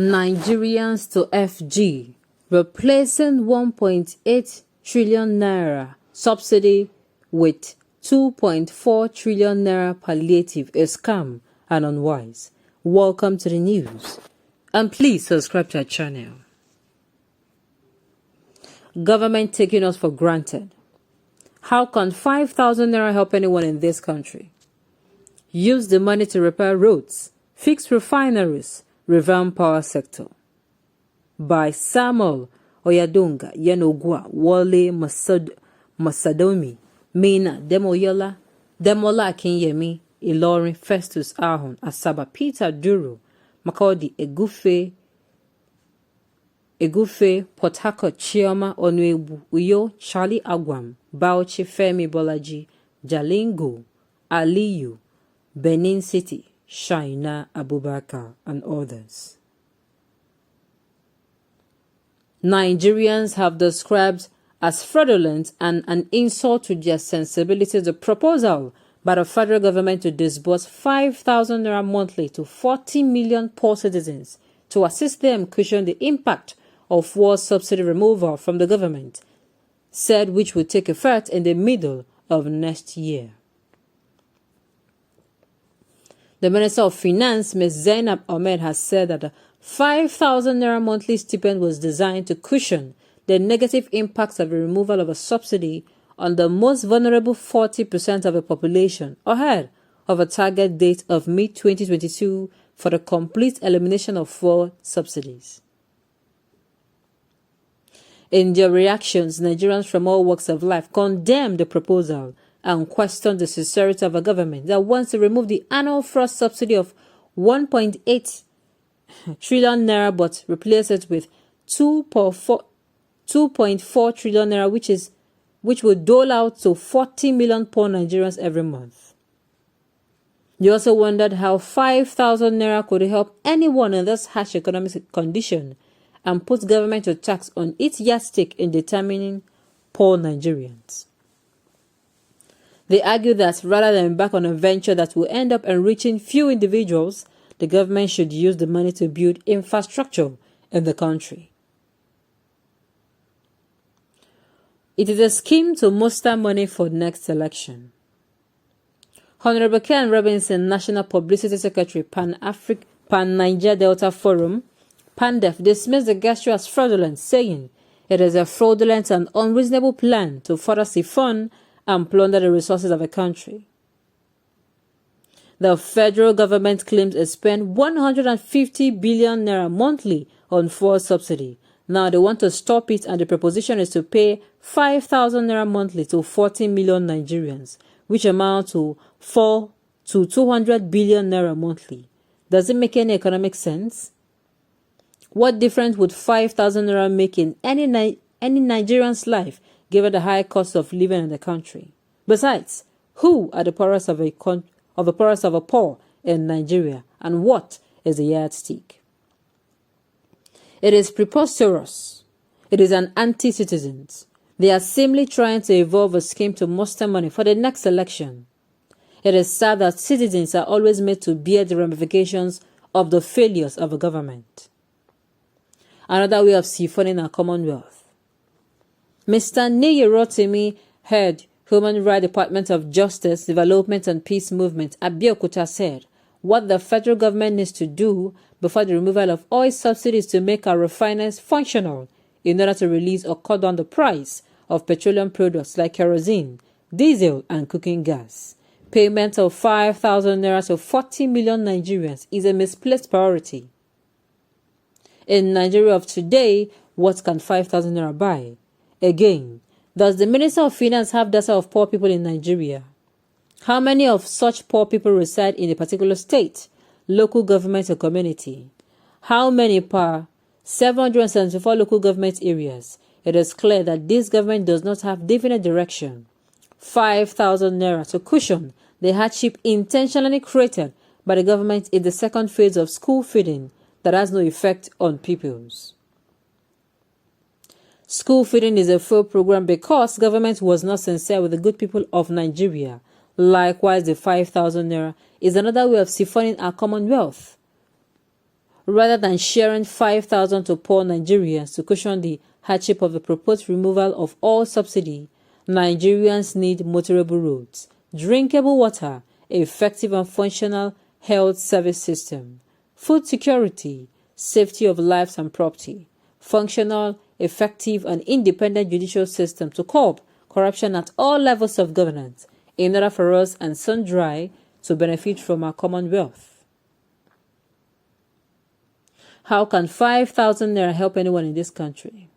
Nigerians to FG, replacing 1.8 trillion naira subsidy with 2.4 trillion naira palliative is scam and unwise. Welcome to the news, and please subscribe to our channel. Government taking us for granted. How can 5,000 naira help anyone in this country? Use the money to repair roads, fix refineries, revamp power sector. By Samuel Oyadunga, Yenogwa, Wale Masadomi, Mina, Demola Akinyemi, Ilorin, Festus Ahon, Asaba, Peter Duru, Makodi, Egufe, Port Harcourt, Chioma, Onwebu, Uyo, Charlie Agwam, Bauchi, Femi Bolaji, Jalingo, Aliyu, Benin City, Shaina Abubakar, and others. Nigerians have described as fraudulent and an insult to their sensibilities the proposal by the federal government to disburse 5,000 naira monthly to 40 million poor citizens to assist them cushion the impact of fuel subsidy removal from the government, said which will take effect in the middle of next year. The Minister of Finance, Ms. Zainab Ahmed, has said that the 5,000 naira monthly stipend was designed to cushion the negative impacts of the removal of a subsidy on the most vulnerable 40% of the population ahead of a target date of mid-2022 for the complete elimination of fuel subsidies. In their reactions, Nigerians from all walks of life condemned the proposal and questioned the sincerity of a government that wants to remove the annual fuel subsidy of 1.8 trillion naira but replace it with 2.4 trillion naira, which will dole out to 40 million poor Nigerians every month. They also wondered how 5,000 naira could help anyone in this harsh economic condition and put government to tax on its yardstick in determining poor Nigerians. They argue that rather than embark on a venture that will end up enriching few individuals, the government should use the money to build infrastructure in the country. It is a scheme to muster money for next election. Honorable Ken Robinson, National Publicity Secretary, Pan-Niger Delta Forum, PANDEF, dismissed the gesture as fraudulent, saying it is a fraudulent and unreasonable plan to further siphon and plunder the resources of a country. The federal government claims it spent 150 billion naira monthly on fuel subsidy. Now they want to stop it, and the proposition is to pay 5,000 naira monthly to 40 million Nigerians, which amount to 200 billion naira monthly. Does it make any economic sense? What difference would 5,000 naira make in any Nigerian's life, given the high cost of living in the country? Besides, who are the poorest of the poorest of the poor in Nigeria, and what is the yardstick? It is preposterous. It is an anti-citizens. They are simply trying to evolve a scheme to muster money for the next election. It is sad that citizens are always made to bear the ramifications of the failures of a government. Another way of siphoning our commonwealth. Mr. Nigerotimi, head Human Rights Department of Justice, Development and Peace Movement, Abeokuta, said what the federal government needs to do before the removal of oil subsidies to make our refineries functional in order to release or cut down the price of petroleum products like kerosene, diesel, and cooking gas. Payment of 5,000 naira to 40 million Nigerians is a misplaced priority. In Nigeria of today, what can 5,000 naira buy? Again, does the Minister of Finance have data of poor people in Nigeria? How many of such poor people reside in a particular state, local government, or community? How many per 774 local government areas? It is clear that this government does not have definite direction. 5,000 naira to cushion the hardship intentionally created by the government in the second phase of school feeding that has no effect on pupils. School feeding is a failed program because government was not sincere with the good people of Nigeria. Likewise, the 5,000 naira is another way of siphoning our commonwealth. rather than sharing 5,000 to poor Nigerians to cushion the hardship of the proposed removal of all subsidy. Nigerians need motorable roads, drinkable water, effective and functional health service system, food security, safety of lives and property, functional, effective and independent judicial system to curb corruption at all levels of governance in order for us and sundry to benefit from our commonwealth. How can 5,000 naira help anyone in this country?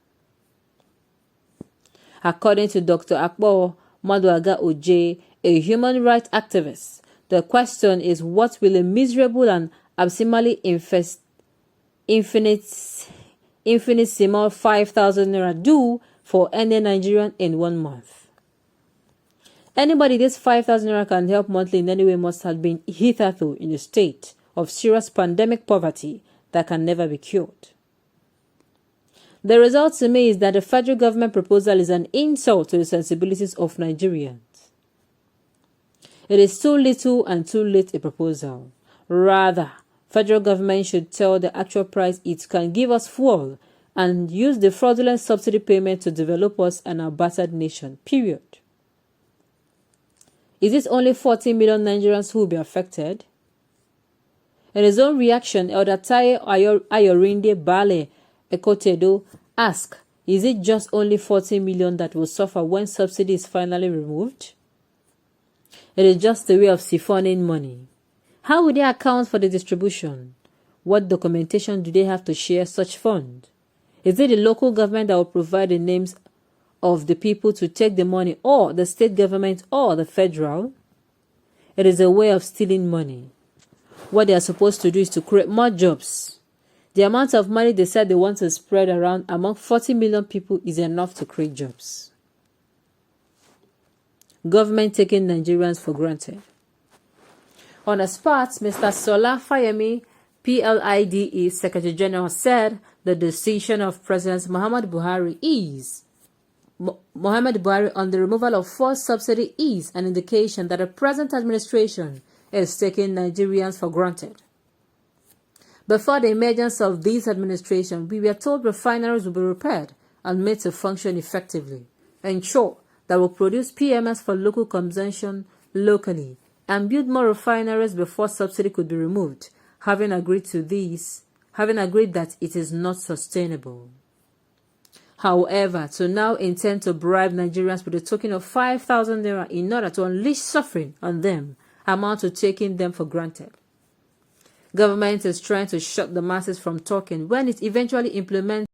According to Dr. Akpo Maduaga Oje, a human rights activist, the question is, what will a miserable and abysmally infinitesimal 5,000 naira do for any Nigerian in 1 month? Anybody this 5,000 naira can help monthly in any way must have been hitherto in a state of serious pandemic poverty that can never be cured. The result to me is that the federal government proposal is an insult to the sensibilities of Nigerians. It is too little and too late a proposal. Rather, federal government should tell the actual price it can give us fuel and use the fraudulent subsidy payment to develop us and our battered nation, period. Is it only 40 million Nigerians who will be affected? In his own reaction, Elder Taye Ayorinde Bale Ekotedo asked, is it just only 40 million that will suffer when subsidy is finally removed? It is just a way of siphoning money. How will they account for the distribution? What documentation do they have to share such fund? Is it the local government that will provide the names of the people to take the money, or the state government, or the federal? It is a way of stealing money. What they are supposed to do is to create more jobs. The amount of money they said they want to spread around among 40 million people is enough to create jobs. Government taking Nigerians for granted. On the spot, Mr. Sola Fayemi, PLIDE Secretary General, said the decision of President Muhammadu Buhari on the removal of forced subsidy is an indication that the present administration is taking Nigerians for granted. Before the emergence of this administration, we were told refineries will be repaired and made to function effectively, ensure that will produce PMS for local consumption locally, and build more refineries before subsidy could be removed, having agreed that it is not sustainable. However, to now intend to bribe Nigerians with a token of 5,000 naira in order to unleash suffering on them amount to taking them for granted. Government is trying to shut the masses from talking when it eventually implements